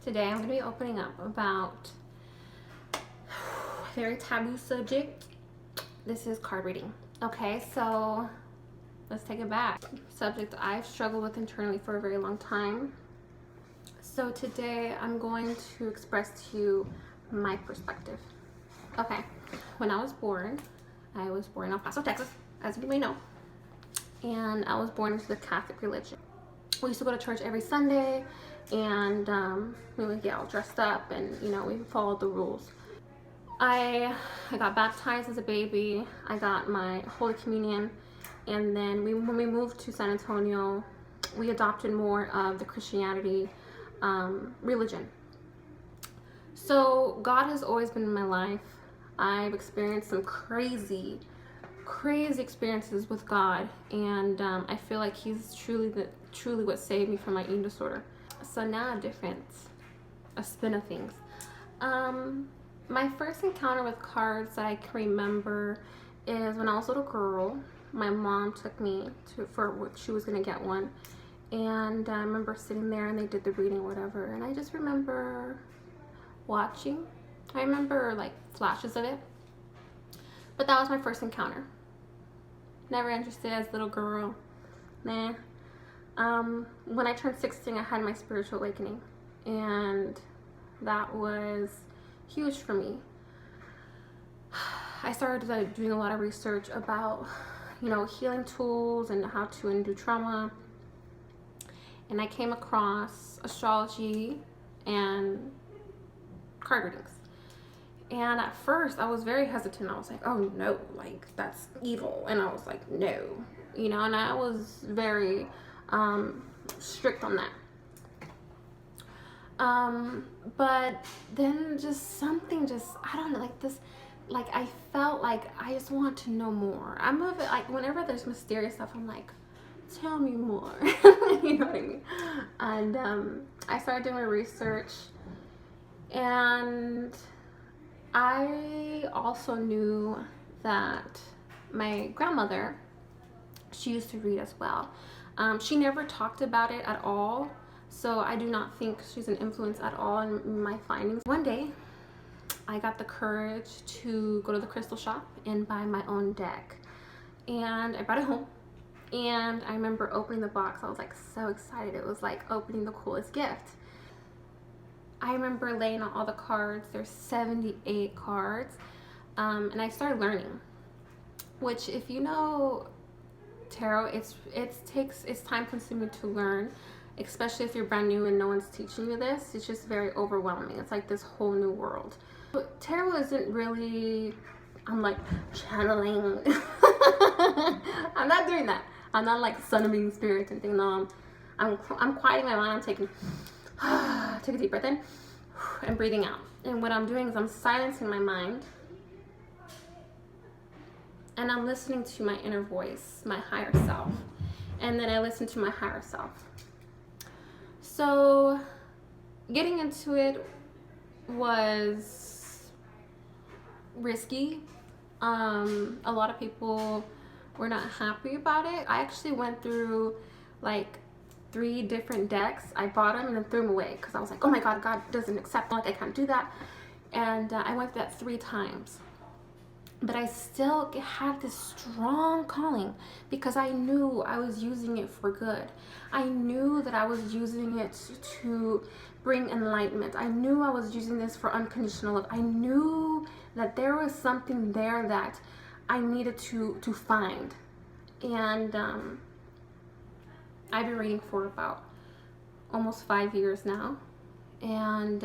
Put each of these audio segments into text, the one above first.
Today I'm going to be opening up about a very taboo subject. This is card reading. Okay, so let's take it back. Subject I've struggled with internally for a very long time. So today I'm going to express to you my perspective. Okay, when I was born in El Paso, Texas, as you may know, and I was born into the Catholic religion. We used to go to church every Sunday, and we would get all dressed up, and we followed the rules. I got baptized as a baby. I got my Holy Communion, and then when we moved to San Antonio, we adopted more of the Christianity religion. So God has always been in my life. I've experienced some crazy experiences with God, and I feel like He's truly what saved me from my eating disorder. So now a spin of things. My first encounter with cards that I can remember is when I was a little girl. My mom took me she was gonna get one, and I remember sitting there and they did the reading or whatever, and I just remember watching. I remember like flashes of it, but that was my first encounter. Never interested as a little girl. Nah. When I turned 16, I had my spiritual awakening, and that was huge for me. I started doing a lot of research about, healing tools and how to undo trauma, and I came across astrology and card readings. And at first, I was very hesitant. I was like, oh no, like that's evil. And I was like, no, and I was very strict on that. But then I don't know, I felt like I just want to know more. I'm a bit like, whenever there's mysterious stuff, I'm like, tell me more. You know what I mean? And I started doing my research, and I also knew that my grandmother, she used to read as well. She never talked about it at all, so I do not think she's an influence at all in my findings. One day, I got the courage to go to the crystal shop and buy my own deck, and I brought it home. And I remember opening the box. I was like so excited. It was like opening the coolest gift. I remember laying out all the cards. There's 78 cards, and I started learning. Which, if you know tarot, it's time consuming to learn, especially if you're brand new and no one's teaching you this. It's just very overwhelming. It's like this whole new world. But tarot isn't really, I'm like channeling. I'm not doing that. I'm not like summoning spirits and things. No, I'm quieting my mind. I'm taking take a deep breath in and breathing out. And what I'm doing is I'm silencing my mind, and I'm listening to my inner voice, my higher self. And then I listen to my higher self. So getting into it was risky. A lot of people were not happy about it. I actually went through like 3 different decks. I bought them and then threw them away because I was like, oh my God, God doesn't accept them. Like, I can't do that. And I went through that 3 times. But I still had this strong calling because I knew I was using it for good. I knew that I was using it to bring enlightenment. I knew I was using this for unconditional love. I knew that there was something there that I needed to find. And I've been reading for about almost 5 years now. And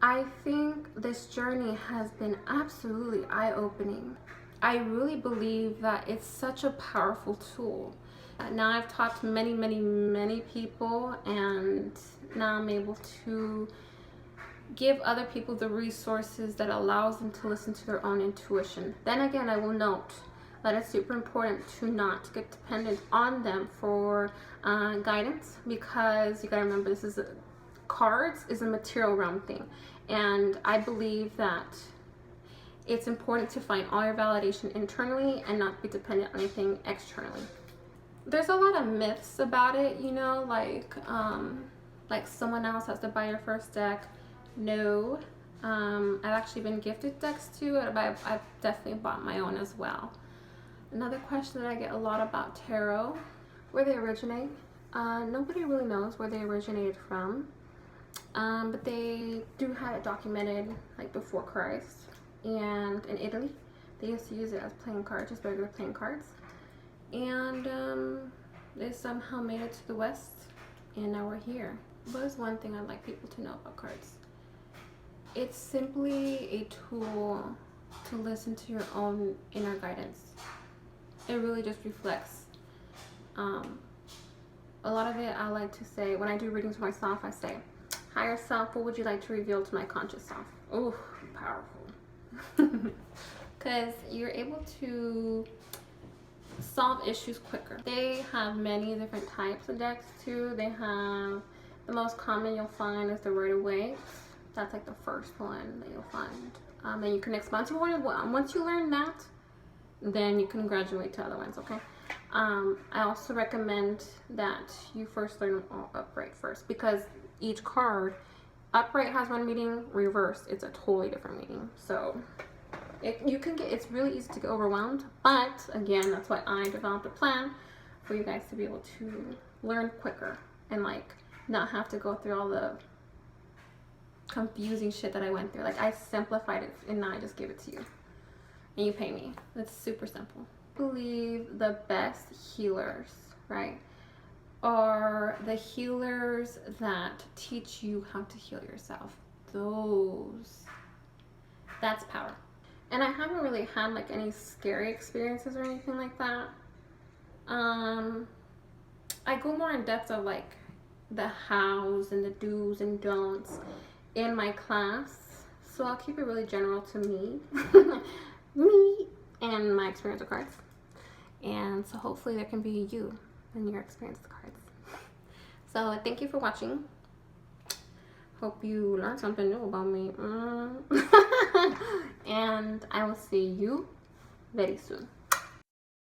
I think this journey has been absolutely eye-opening. I really believe that it's such a powerful tool. Now I've talked to many people, and now I'm able to give other people the resources that allows them to listen to their own intuition. Then again, I will note that it's super important to not get dependent on them for guidance, because you gotta remember, cards is a material realm thing, and I believe that it's important to find all your validation internally and not be dependent on anything externally. there's a lot of myths about it, you know, like someone else has to buy your first deck. No. I've actually been gifted decks too, but I've definitely bought my own as well. Another question that I get a lot about tarot, where they originate. Nobody really knows where they originated from, but they do have it documented like before Christ, and in Italy they used to use it as playing cards, just regular playing cards, and they somehow made it to the West, and now we're here. But there's one thing I'd like people to know about cards. It's simply a tool to listen to your own inner guidance. It really just reflects. A lot of it, I like to say, when I do readings for myself, I say, higher self, what would you like to reveal to my conscious self? Oh, powerful. Because you're able to solve issues quicker. They have many different types of decks too. They have, the most common you'll find is the Rider-Waite. That's like the first one that you'll find. And you can expand to one. Once you learn that, then you can graduate to other ones, okay? I also recommend that you first learn all upright first, because each card, upright has one meaning, reverse, it's a totally different meaning. So it's really easy to get overwhelmed, but again, that's why I developed a plan for you guys to be able to learn quicker and like not have to go through all the confusing shit that I went through. Like, I simplified it and now I just give it to you and you pay me. It's super simple. I believe the best healers, right, are the healers that teach you how to heal yourself. That's power. And I haven't really had like any scary experiences or anything like that. I go more in depth of like the hows and the do's and don'ts in my class, so I'll keep it really general to me me and my experience with cards, and so hopefully there can be you and your experience with cards. So thank you for watching. Hope you learned something new about me. And I will see you very soon.